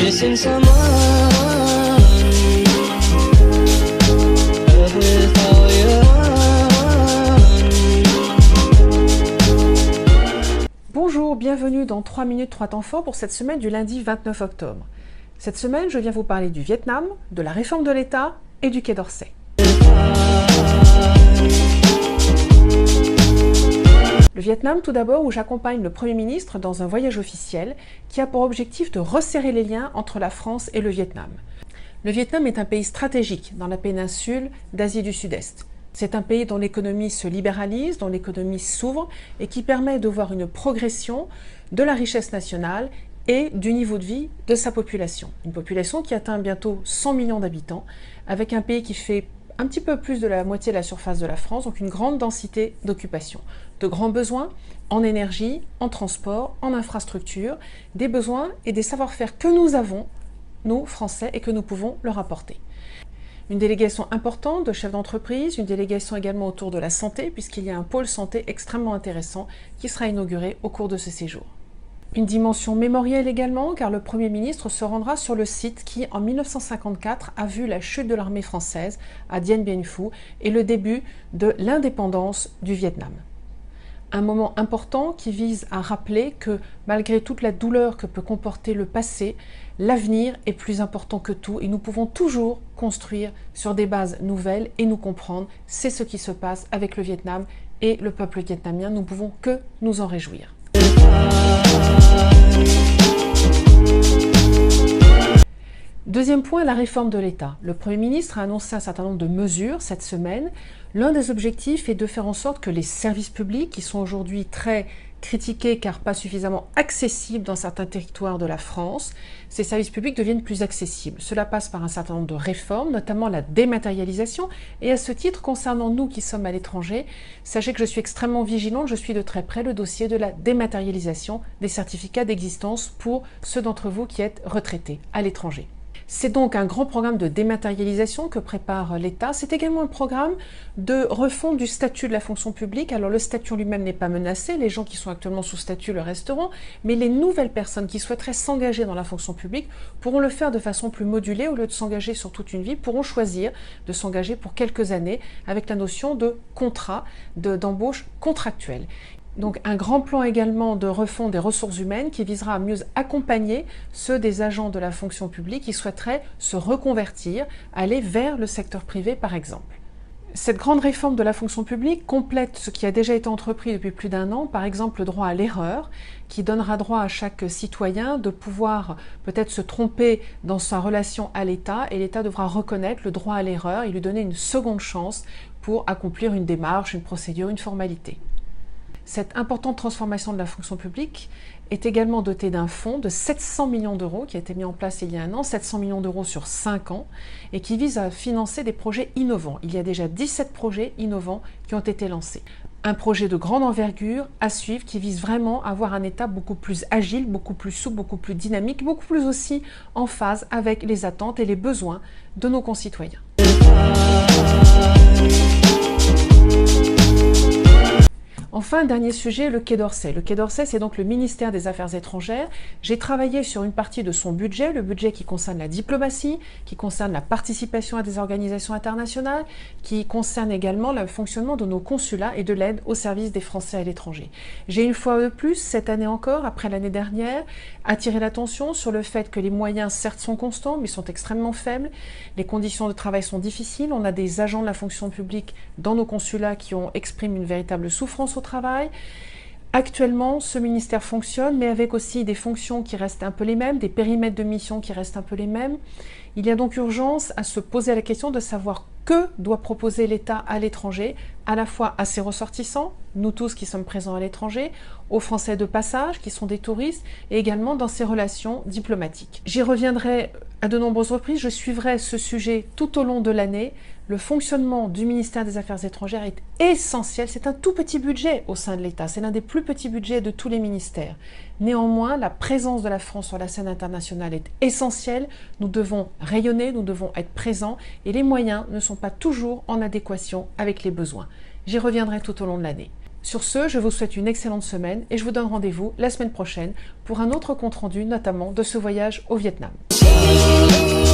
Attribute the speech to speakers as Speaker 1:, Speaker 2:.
Speaker 1: missing someone with all your
Speaker 2: Bonjour, bienvenue dans 3 minutes 3 temps forts pour cette semaine du lundi 29 octobre. Cette semaine, je viens vous parler du Vietnam, de la réforme de l'État et du Quai d'Orsay. Le Vietnam, tout d'abord, où j'accompagne le Premier ministre dans un voyage officiel qui a pour objectif de resserrer les liens entre la France et le Vietnam. Le Vietnam est un pays stratégique dans la péninsule d'Asie du Sud-Est. C'est un pays dont l'économie se libéralise, dont l'économie s'ouvre et qui permet de voir une progression de la richesse nationale et du niveau de vie de sa population. Une population qui atteint bientôt 100 millions d'habitants, avec un pays qui fait un petit peu plus de la moitié de la surface de la France, donc une grande densité d'occupation. De grands besoins en énergie, en transport, en infrastructure, des besoins et des savoir-faire que nous avons, nous, Français, et que nous pouvons leur apporter. Une délégation importante de chefs d'entreprise, une délégation également autour de la santé, puisqu'il y a un pôle santé extrêmement intéressant qui sera inauguré au cours de ce séjour. Une dimension mémorielle également, car le Premier ministre se rendra sur le site qui, en 1954, a vu la chute de l'armée française à Dien Bien Phu et le début de l'indépendance du Vietnam. Un moment important qui vise à rappeler que, malgré toute la douleur que peut comporter le passé, l'avenir est plus important que tout et nous pouvons toujours construire sur des bases nouvelles et nous comprendre. C'est ce qui se passe avec le Vietnam et le peuple vietnamien. Nous ne pouvons que nous en réjouir. Deuxième point, la réforme de l'État. Le Premier ministre a annoncé un certain nombre de mesures cette semaine. L'un des objectifs est de faire en sorte que les services publics, qui sont aujourd'hui très critiqués car pas suffisamment accessibles dans certains territoires de la France, ces services publics deviennent plus accessibles. Cela passe par un certain nombre de réformes, notamment la dématérialisation. Et à ce titre, concernant nous qui sommes à l'étranger, sachez que je suis extrêmement vigilante, je suis de très près le dossier de la dématérialisation des certificats d'existence pour ceux d'entre vous qui êtes retraités à l'étranger. C'est donc un grand programme de dématérialisation que prépare l'État. C'est également un programme de refonte du statut de la fonction publique. Alors le statut lui-même n'est pas menacé, les gens qui sont actuellement sous statut le resteront, mais les nouvelles personnes qui souhaiteraient s'engager dans la fonction publique pourront le faire de façon plus modulée. Au lieu de s'engager sur toute une vie, pourront choisir de s'engager pour quelques années avec la notion de contrat, d'embauche contractuelle. Donc un grand plan également de refonte des ressources humaines qui visera à mieux accompagner ceux des agents de la fonction publique qui souhaiteraient se reconvertir, aller vers le secteur privé par exemple. Cette grande réforme de la fonction publique complète ce qui a déjà été entrepris depuis plus d'un an, par exemple le droit à l'erreur, qui donnera droit à chaque citoyen de pouvoir peut-être se tromper dans sa relation à l'État et l'État devra reconnaître le droit à l'erreur et lui donner une seconde chance pour accomplir une démarche, une procédure, une formalité. Cette importante transformation de la fonction publique est également dotée d'un fonds de 700 millions d'euros qui a été mis en place il y a un an, 700 millions d'euros sur 5 ans, et qui vise à financer des projets innovants. Il y a déjà 17 projets innovants qui ont été lancés. Un projet de grande envergure à suivre qui vise vraiment à avoir un État beaucoup plus agile, beaucoup plus souple, beaucoup plus dynamique, beaucoup plus aussi en phase avec les attentes et les besoins de nos concitoyens. Enfin, dernier sujet, le Quai d'Orsay. Le Quai d'Orsay, c'est donc le ministère des Affaires étrangères. J'ai travaillé sur une partie de son budget, le budget qui concerne la diplomatie, qui concerne la participation à des organisations internationales, qui concerne également le fonctionnement de nos consulats et de l'aide au service des Français à l'étranger. J'ai une fois de plus, cette année encore, après l'année dernière, attiré l'attention sur le fait que les moyens, certes, sont constants, mais sont extrêmement faibles. Les conditions de travail sont difficiles. On a des agents de la fonction publique dans nos consulats qui expriment une véritable souffrance au travail. Actuellement, ce ministère fonctionne, mais avec aussi des fonctions qui restent un peu les mêmes, des périmètres de mission qui restent un peu les mêmes. Il y a donc urgence à se poser la question de savoir que doit proposer l'État à l'étranger, à la fois à ses ressortissants, nous tous qui sommes présents à l'étranger, aux Français de passage qui sont des touristes, et également dans ses relations diplomatiques. J'y reviendrai à de nombreuses reprises, je suivrai ce sujet tout au long de l'année. Le fonctionnement du ministère des Affaires étrangères est essentiel, c'est un tout petit budget au sein de l'État, c'est l'un des plus petits budgets de tous les ministères. Néanmoins, la présence de la France sur la scène internationale est essentielle, nous devons rayonner, nous devons être présents, et les moyens ne sont pas toujours en adéquation avec les besoins. J'y reviendrai tout au long de l'année. Sur ce, je vous souhaite une excellente semaine et je vous donne rendez-vous la semaine prochaine pour un autre compte-rendu, notamment de ce voyage au Vietnam.
Speaker 1: love.